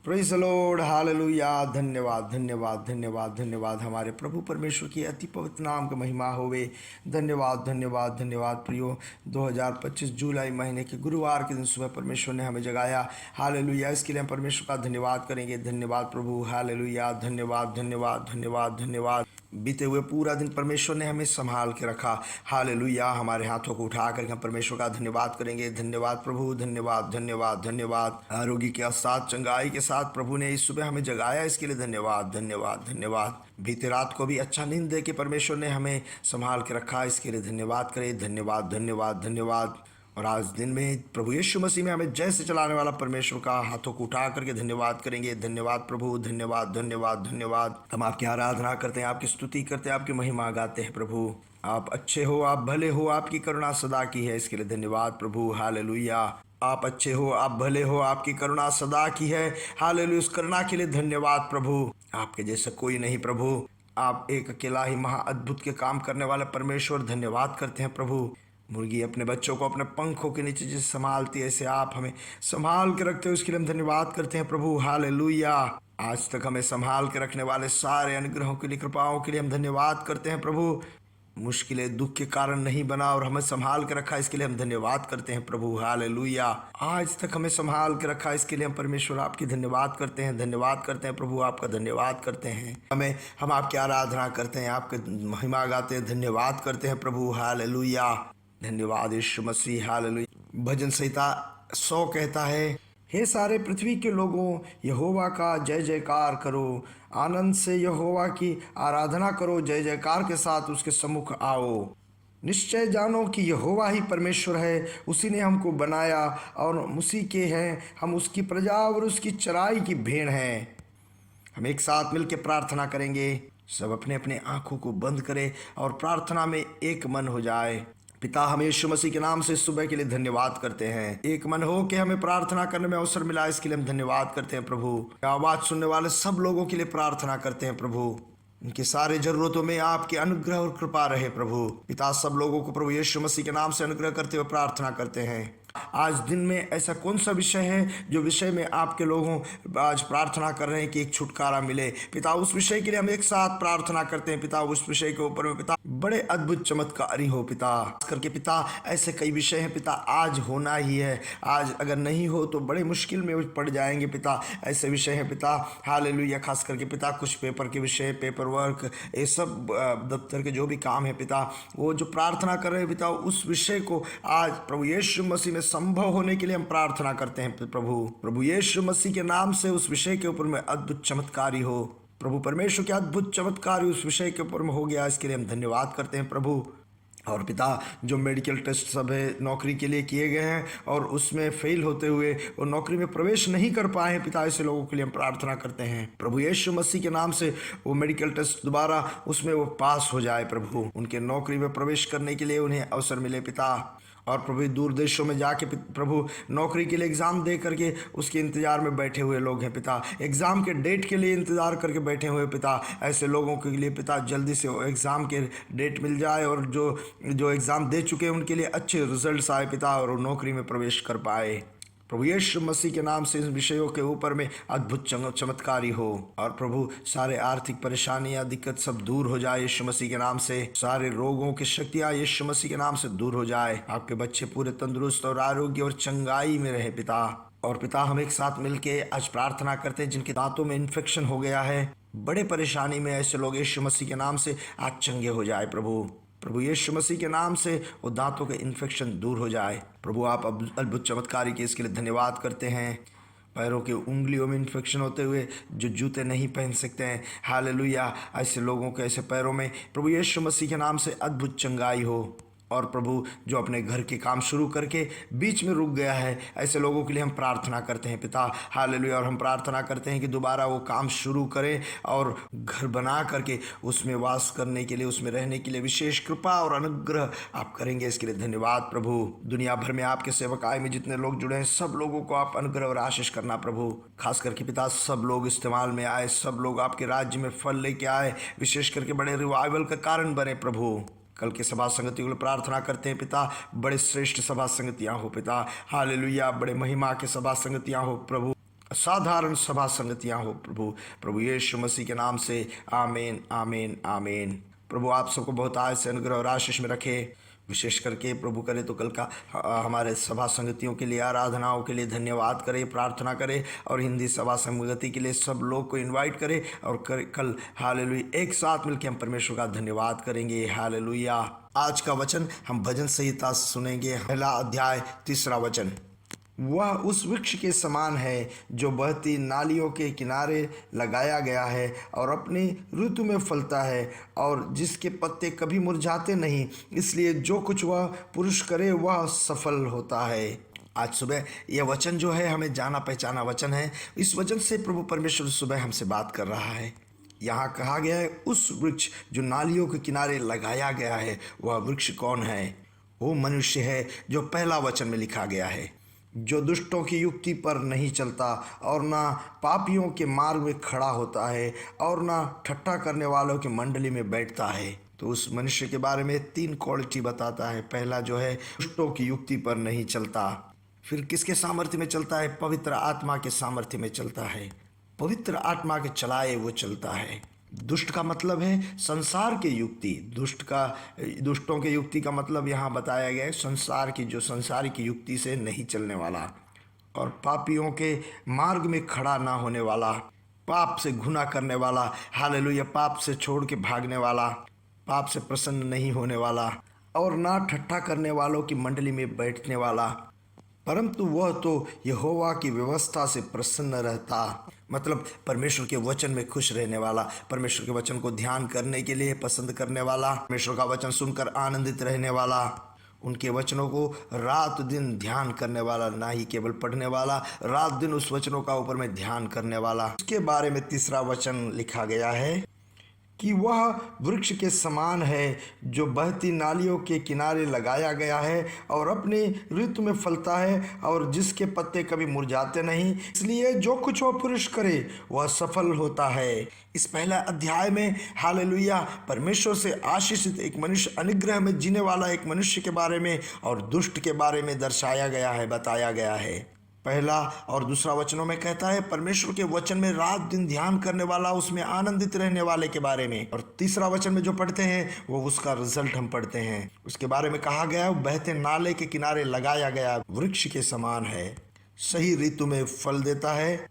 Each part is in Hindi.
Praise the Lord, hallelujah. धन्यवाद धन्यवाद धन्यवाद धन्यवाद हमारे प्रभु परमेश्वर की अति पवित्र नाम का महिमा होवे। धन्यवाद धन्यवाद धन्यवाद प्रियो। 2025 जुलाई महीने के गुरुवार के दिन सुबह परमेश्वर ने हमें जगाया। हालेलुया, इसके लिए हम परमेश्वर का धन्यवाद करेंगे। धन्यवाद प्रभु, हालेलुया। धन्यवाद धन्यवाद धन्यवाद धन्यवाद। बीते हुए पूरा दिन परमेश्वर ने हमें संभाल के रखा। हालेलुया, हमारे हाथों को उठा करके हम परमेश्वर का धन्यवाद करेंगे। धन्यवाद प्रभु, धन्यवाद धन्यवाद धन्यवाद। आरोग्य के साथ, चंगाई के साथ प्रभु ने इस सुबह हमें जगाया, इसके लिए धन्यवाद धन्यवाद धन्यवाद। बीते रात को भी अच्छा नींद दे के परमेश्वर ने हमें संभाल के रखा, इसके लिए धन्यवाद करें। धन्यवाद धन्यवाद धन्यवाद। और आज दिन में प्रभु यीशु मसीह में हमें जैसे चलाने वाला परमेश्वर का हाथों को उठा करके धन्यवाद करेंगे। धन्यवाद प्रभु, धन्यवाद धन्यवाद धन्यवाद। हम आपकी आराधना करते हैं, आपकी स्तुति करते हैं, आपकी महिमा गाते हैं। प्रभु आप अच्छे हो, आप भले हो, आपकी करुणा सदा की है, इसके लिए धन्यवाद प्रभु। हालेलुया, आप अच्छे हो, आप भले हो, आपकी करुणा सदा की है। हालेलुया, उस करुणा के लिए धन्यवाद प्रभु। आपके जैसा कोई नहीं प्रभु, आप एक अकेला ही महा अद्भुत के काम करने वाला परमेश्वर। धन्यवाद करते हैं प्रभु। मुर्गी अपने बच्चों को अपने पंखों के नीचे जैसे संभालती है, ऐसे आप हमें संभाल के रखते हो, उसके लिए हम धन्यवाद करते हैं प्रभु। हालेलुया, आज तक हमें संभाल के रखने वाले सारे अनुग्रहों के लिए, कृपाओं के लिए हम धन्यवाद करते हैं प्रभु। मुश्किलें दुख के कारण नहीं बना और हमें संभाल के रखा, इसके लिए हम धन्यवाद करते हैं प्रभु। हालेलुया, आज तक हमें संभाल के रखा, इसके लिए हम परमेश्वर आपकी धन्यवाद करते हैं। धन्यवाद करते हैं प्रभु, आपका धन्यवाद करते हैं। हम आपकी आराधना करते हैं, आपके महिमा गाते हैं, धन्यवाद करते हैं प्रभु। हालेलुया, धन्यवाद यीशु मसीह। हालेलुया। भजन संहिता 100 कहता है, हे सारे पृथ्वी के लोगों, यहोवा का जय जयकार करो, आनंद से यहोवा की आराधना करो, जय जयकार के साथ उसके सम्मुख आओ। निश्चय जानो कि यहोवा ही परमेश्वर है, उसी ने हमको बनाया और उसी के हैं हम, उसकी प्रजा और उसकी चराई की भेड़ हैं। हम एक साथ मिलकर प्रार्थना करेंगे। सब अपने अपने आंखों को बंद करें और प्रार्थना में एक मन हो जाए। पिता, हम यीशु मसीह के नाम से सुबह के लिए धन्यवाद करते हैं। एक मन हो के हमें प्रार्थना करने में अवसर मिला, इसके लिए हम धन्यवाद करते हैं प्रभु। आवाज सुनने वाले सब लोगों के लिए प्रार्थना करते हैं प्रभु। उनकी सारी जरूरतों में आपके अनुग्रह और कृपा रहे प्रभु। पिता, सब लोगों को प्रभु यीशु मसीह के नाम से अनुग्रह करते हुए प्रार्थना करते हैं। आज दिन में ऐसा कौन सा विषय है जो विषय में आपके लोगों आज प्रार्थना कर रहे हैं कि एक छुटकारा मिले। पिता, उस विषय के लिए हम एक साथ प्रार्थना करते हैं। पिता, उस विषय के ऊपर में पिता बड़े अद्भुत चमत्कारी हो पिता करके। पिता, ऐसे कई विषय हैं पिता, आज होना ही है। आज अगर नहीं हो तो बड़े मुश्किल में पड़ जाएंगे पिता। ऐसे विषय हैं पिता, हालेलुया। खास करके पिता कुछ पेपर के विषय, पेपर वर्क, ये सब दफ्तर के जो भी काम है पिता, वो जो प्रार्थना कर रहे हैं पिता, उस विषय को आज प्रभु यीशु मसीह में संभव होने के लिए हम प्रार्थना करते हैं प्रभु यीशु मसीह के नाम से उस विषय के ऊपर में अद्भुत चमत्कारी हो प्रभु। परमेश्वर के अद्भुत चमत्कारी उस विषय के ऊपर में हो गया, इसके लिए हम धन्यवाद करते हैं प्रभु। और पिता, जो मेडिकल टेस्ट सब है नौकरी के लिए किए गए हैं और उसमें फेल होते हुए वो नौकरी में प्रवेश नहीं कर पाए हैं पिता, ऐसे लोगों के लिए हम प्रार्थना करते हैं प्रभु यीशु मसीह के नाम से। वो मेडिकल टेस्ट दोबारा उसमें वो पास हो जाए प्रभु, उनके नौकरी में प्रवेश करने के लिए उन्हें अवसर मिले पिता। और प्रभु दूर देशों में जाके प्रभु नौकरी के लिए एग्ज़ाम दे करके उसके इंतज़ार में बैठे हुए लोग हैं पिता, एग्ज़ाम के डेट के लिए इंतज़ार करके बैठे हुए पिता, ऐसे लोगों के लिए पिता जल्दी से एग्ज़ाम के डेट मिल जाए और जो एग्ज़ाम दे चुके हैं उनके लिए अच्छे रिजल्ट्स आए पिता और वो नौकरी में प्रवेश कर पाए। प्रभु यीशु मसीह के नाम से इन विषयों के ऊपर में अद्भुत चमत्कारी हो। और प्रभु सारे आर्थिक परेशानियां, दिक्कत सब दूर हो जाए यीशु मसीह के नाम से। सारे रोगों की शक्तियां यीशु मसीह के नाम से दूर हो जाए। आपके बच्चे पूरे तंदुरुस्त और आरोग्य और चंगाई में रहे पिता। और पिता, हम एक साथ मिलके आज प्रार्थना करते हैं जिनके दांतों में इन्फेक्शन हो गया है, बड़े परेशानी में ऐसे लोग यीशु मसीह के नाम से आज चंगे हो जाए प्रभु यीशु मसीह के नाम से वो दांतों के इन्फेक्शन दूर हो जाए प्रभु। आप अद्भुत चमत्कारी के इसके लिए धन्यवाद करते हैं। पैरों के उंगलियों में इन्फेक्शन होते हुए जो जूते नहीं पहन सकते हैं, हालेलुया, ऐसे लोगों के ऐसे पैरों में प्रभु यीशु मसीह के नाम से अद्भुत चंगाई हो। और प्रभु, जो अपने घर के काम शुरू करके बीच में रुक गया है, ऐसे लोगों के लिए हम प्रार्थना करते हैं पिता, हालेलुया। और हम प्रार्थना करते हैं कि दोबारा वो काम शुरू करें और घर बना करके उसमें वास करने के लिए, उसमें रहने के लिए विशेष कृपा और अनुग्रह आप करेंगे, इसके लिए धन्यवाद प्रभु। दुनिया भर में आपके सेवकाई में जितने लोग जुड़े हैं, सब लोगों को आप अनुग्रह और आशीष करना प्रभु। खास करके पिता, सब लोग इस्तेमाल में आए, सब लोग आपके राज्य में फल लेके आए, विशेष करके बड़े रिवाइवल का कारण बने प्रभु। कल के सभा संगति के लिए प्रार्थना करते हैं पिता, बड़े श्रेष्ठ सभा संगतियाँ हो पिता, हालेलुया, बड़े महिमा के सभा संगतियाँ हो प्रभु। असाधारण सभा संगतियां हो प्रभु। प्रभु यीशु मसीह के नाम से आमीन आमीन आमीन। प्रभु आप सबको बहुत आय से अनुग्रह और आशीष में रखे। विशेष करके प्रभु करे तो कल का हमारे सभा संगतियों के लिए, आराधनाओं के लिए धन्यवाद करें, प्रार्थना करें और हिंदी सभा संगति के लिए सब लोग को इनवाइट करें और कल हालेलुया एक साथ मिलकर हम परमेश्वर का धन्यवाद करेंगे। हालेलुया। आज का वचन हम भजन संहिता सुनेंगे। पहला अध्याय 3रा वचन। वह उस वृक्ष के समान है जो बहती नालियों के किनारे लगाया गया है और अपनी ऋतु में फलता है और जिसके पत्ते कभी मुरझाते नहीं, इसलिए जो कुछ वह पुरुष करे वह सफल होता है। आज सुबह यह वचन जो है हमें जाना पहचाना वचन है। इस वचन से प्रभु परमेश्वर सुबह हमसे बात कर रहा है। यहाँ कहा गया है उस वृक्ष जो नालियों के किनारे लगाया गया है। वह वृक्ष कौन है? वो मनुष्य है जो पहला वचन में लिखा गया है, जो दुष्टों की युक्ति पर नहीं चलता और ना पापियों के मार्ग में खड़ा होता है और ना ठट्ठा करने वालों की मंडली में बैठता है। तो उस मनुष्य के बारे में 3 क्वालिटी बताता है। पहला जो है दुष्टों की युक्ति पर नहीं चलता। फिर किसके सामर्थ्य में चलता है? पवित्र आत्मा के सामर्थ्य में चलता है। पवित्र आत्मा के चलाए वो चलता है। दुष्ट का मतलब है संसार के युक्ति। दुष्टों के युक्ति का मतलब यहाँ बताया गया है संसार की, जो संसारी की युक्ति से नहीं चलने वाला और पापियों के मार्ग में खड़ा ना होने वाला, पाप से घुना करने वाला, हालेलुया, पाप से छोड़ के भागने वाला, पाप से प्रसन्न नहीं होने वाला और ना ठट्ठा करने वालों की मंडली में बैठने वाला, परंतु वह तो यहोवा की व्यवस्था से प्रसन्न रहता। मतलब परमेश्वर के वचन में खुश रहने वाला, परमेश्वर के वचन को ध्यान करने के लिए पसंद करने वाला, परमेश्वर का वचन सुनकर आनंदित रहने वाला, उनके वचनों को रात दिन ध्यान करने वाला, ना ही केवल पढ़ने वाला, रात दिन उस वचनों का ऊपर में ध्यान करने वाला। उसके बारे में 3रा वचन लिखा गया है कि वह वृक्ष के समान है जो बहती नालियों के किनारे लगाया गया है और अपनी ऋतु में फलता है और जिसके पत्ते कभी मुरझाते नहीं, इसलिए जो कुछ वह पुरुष करे वह सफल होता है। इस पहला अध्याय में हालेलुया परमेश्वर से आशीषित एक मनुष्य, अनुग्रह में जीने वाला एक मनुष्य के बारे में और दुष्ट के बारे में दर्शाया गया है, बताया गया है। पहला और दूसरा वचनों में कहता है परमेश्वर के वचन में रात दिन ध्यान करने वाला, उसमें आनंदित रहने वाले के बारे में। और 3रा वचन में जो पढ़ते हैं वो उसका रिजल्ट हम पढ़ते हैं। उसके बारे में कहा गया बहते नाले के किनारे लगाया गया वृक्ष के समान है, सही ऋतु में फल देता है,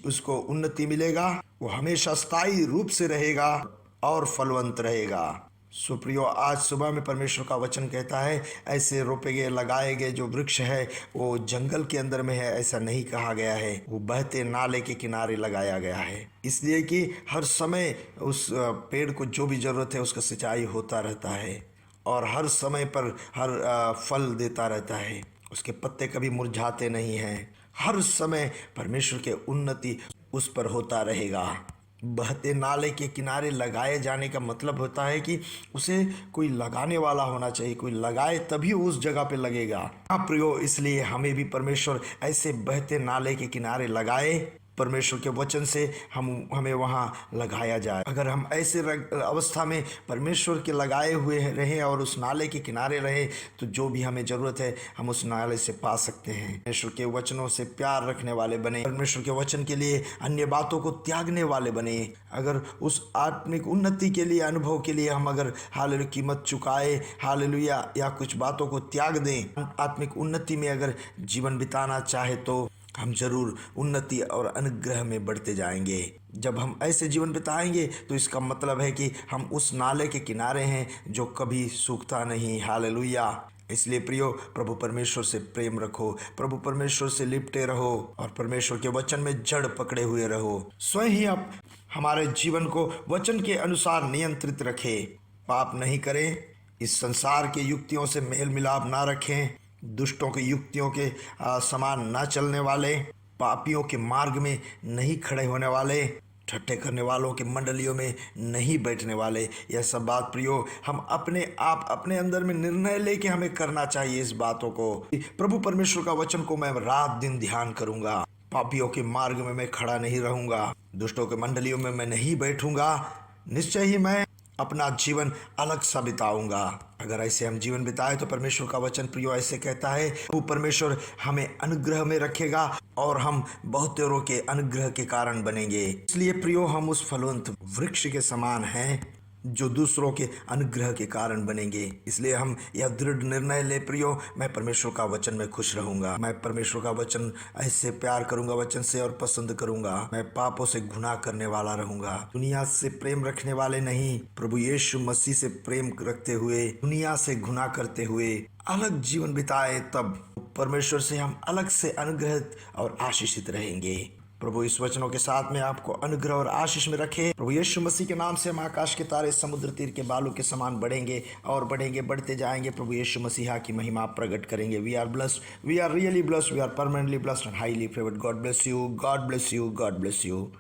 उसको उन्नति मिलेगा, वो हमेशा स्थायी रूप से रहेगा और फलवंत रहेगा। सुप्रियो, आज सुबह में परमेश्वर का वचन कहता है ऐसे रोपे गए लगाए गए जो वृक्ष है वो जंगल के अंदर में है, ऐसा नहीं कहा गया है। वो बहते नाले के किनारे लगाया गया है, इसलिए कि हर समय उस पेड़ को जो भी जरूरत है उसका सिंचाई होता रहता है और हर समय पर हर फल देता रहता है। उसके पत्ते कभी मुरझाते नहीं हैं। हर समय परमेश्वर के उन्नति उस पर होता रहेगा। बहते नाले के किनारे लगाए जाने का मतलब होता है कि उसे कोई लगाने वाला होना चाहिए, कोई लगाए तभी उस जगह पे लगेगा। हाँ प्रियो, इसलिए हमें भी परमेश्वर ऐसे बहते नाले के किनारे लगाए, परमेश्वर के वचन से हमें वहाँ लगाया जाए। अगर हम ऐसे अवस्था में परमेश्वर के लगाए हुए रहें और उस नाले के किनारे रहें तो जो भी हमें ज़रूरत है हम उस नाले से पा सकते हैं। परमेश्वर के वचनों से प्यार रखने वाले बने, परमेश्वर के वचन के लिए अन्य बातों को त्यागने वाले बने। अगर उस आत्मिक उन्नति के लिए, अनुभव के लिए हम अगर हालेलुया कीमत चुकाए, हालेलुया, या कुछ बातों को त्याग दें, आत्मिक उन्नति में अगर जीवन बिताना चाहे तो हम जरूर उन्नति और अनुग्रह में बढ़ते जाएंगे। जब हम ऐसे जीवन बिताएंगे तो इसका मतलब है कि हम उस नाले के किनारे हैं जो कभी सूखता नहीं। हालेलुया। इसलिए प्रियो, प्रभु परमेश्वर से प्रेम रखो, प्रभु परमेश्वर से लिपटे रहो और परमेश्वर के वचन में जड़ पकड़े हुए रहो। स्वयं ही आप हमारे जीवन को वचन के अनुसार नियंत्रित रखें, पाप नहीं करें, इस संसार के युक्तियों से मेल मिलाप ना रखें, दुष्टों की युक्तियों के समान ना चलने वाले, पापियों के मार्ग में नहीं खड़े होने वाले, ठट्ठे करने वालों की मंडलियों में नहीं बैठने वाले। यह सब बात प्रियो हम अपने आप अपने अंदर में निर्णय लेके हमें करना चाहिए। इस बातों को, प्रभु परमेश्वर का वचन को मैं रात दिन ध्यान करूंगा, पापियों के मार्ग में मैं खड़ा नहीं रहूंगा, दुष्टों के मंडलियों में मैं नहीं बैठूंगा। निश्चय ही मैं अपना जीवन अलग सा बिताऊंगा। अगर ऐसे हम जीवन बिताए तो परमेश्वर का वचन प्रियो ऐसे कहता है, वो परमेश्वर हमें अनुग्रह में रखेगा और हम बहुतेरों के अनुग्रह के कारण बनेंगे। इसलिए प्रियो हम उस फलवंत वृक्ष के समान हैं जो दूसरों के अनुग्रह के कारण बनेंगे। इसलिए हम यह दृढ़ निर्णय ले प्रियो, मैं परमेश्वर का वचन में खुश रहूंगा, मैं परमेश्वर का वचन ऐसे प्यार करूंगा वचन से और पसंद करूंगा। मैं पापों से गुनाह करने वाला रहूंगा, दुनिया से प्रेम रखने वाले नहीं, प्रभु यीशु मसीह से प्रेम रखते हुए दुनिया से गुनाह करते हुए अलग जीवन बिताए, तब परमेश्वर से हम अलग से अनुग्रहित और आशीषित रहेंगे। प्रभु इस वचनों के साथ में आपको अनुग्रह और आशीष में रखे। प्रभु यीशु मसीह के नाम से हम आकाश के तारे समुद्र तीर के बालू के समान बढ़ेंगे और बढ़ेंगे, बढ़ते जाएंगे। प्रभु यीशु मसीहा की महिमा प्रकट करेंगे। We are blessed, we are really blessed, we are permanently blessed and highly favoured. God bless you, God bless you, God bless you.